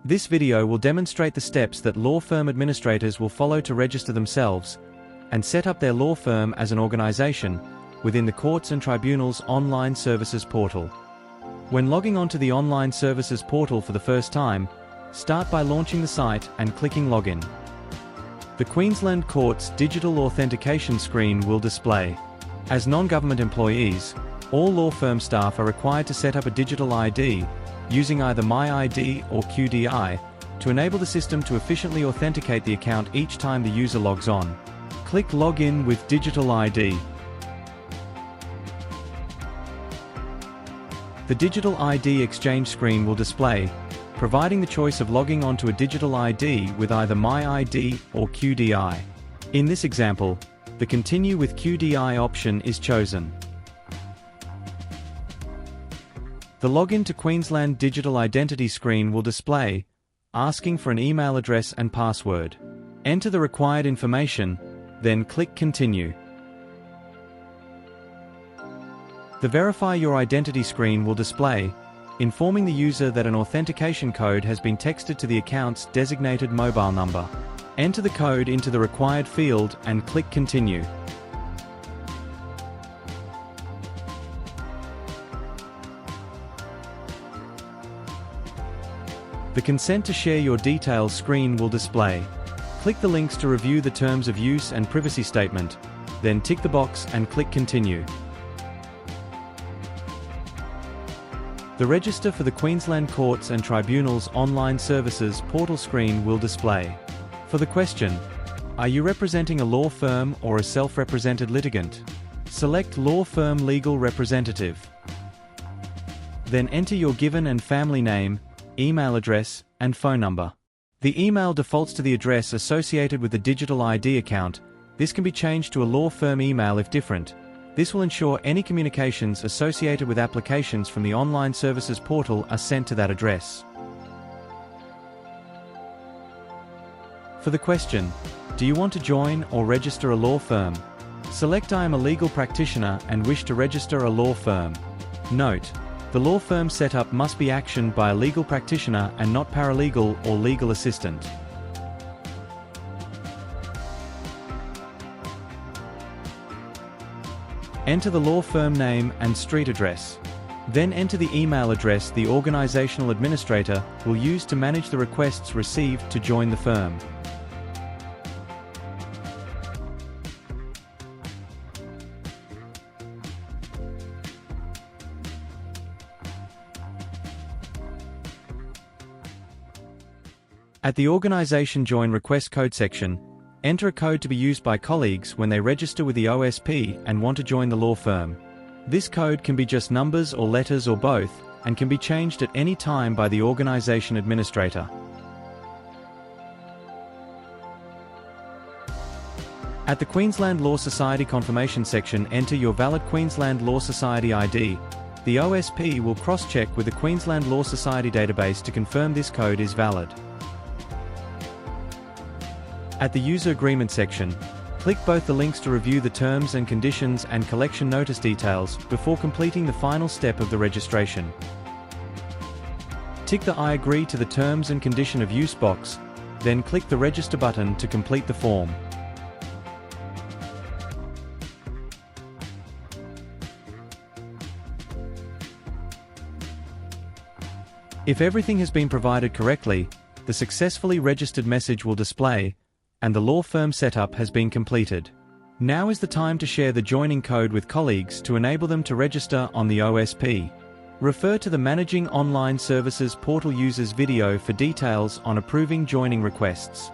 This video will demonstrate the steps that law firm administrators will follow to register themselves and set up their law firm as an organization within the Courts and Tribunals Online Services portal. When logging onto the Online Services portal for the first time, start by launching the site and clicking Login. The Queensland Courts digital authentication screen will display. As non-government employees, all law firm staff are required to set up a digital ID using either MyID or QDI to enable the system to efficiently authenticate the account each time the user logs on. Click Login with Digital ID. The Digital ID Exchange screen will display, providing the choice of logging onto a digital ID with either MyID or QDI. In this example, the Continue with QDI option is chosen. The Login to Queensland Digital Identity screen will display, asking for an email address and password. Enter the required information, then click Continue. The Verify Your Identity screen will display, informing the user that an authentication code has been texted to the account's designated mobile number. Enter the code into the required field and click Continue. The Consent to Share Your Details screen will display. Click the links to review the Terms of Use and Privacy Statement, then tick the box and click Continue. The Register for the Queensland Courts and Tribunals Online Services portal screen will display. For the question, are you representing a law firm or a self-represented litigant? Select Law Firm Legal Representative. Then enter your given and family name, email address, and phone number. The email defaults to the address associated with the digital ID account. This can be changed to a law firm email if different. This will ensure any communications associated with applications from the online services portal are sent to that address. For the question, do you want to join or register a law firm? Select I am a legal practitioner and wish to register a law firm. Note: the law firm setup must be actioned by a legal practitioner and not paralegal or legal assistant. Enter the law firm name and street address. Then enter the email address the organizational administrator will use to manage the requests received to join the firm. At the Organization Join Request Code section, enter a code to be used by colleagues when they register with the OSP and want to join the law firm. This code can be just numbers or letters or both, and can be changed at any time by the organization administrator. At the Queensland Law Society confirmation section, enter your valid Queensland Law Society ID. The OSP will cross-check with the Queensland Law Society database to confirm this code is valid. At the User Agreement section, click both the links to review the terms and conditions and collection notice details before completing the final step of the registration. Tick the I agree to the terms and condition of use box, then click the Register button to complete the form. If everything has been provided correctly, the successfully registered message will display, and the law firm setup has been completed. Now is the time to share the joining code with colleagues to enable them to register on the OSP. Refer to the Managing Online Services Portal Users video for details on approving joining requests.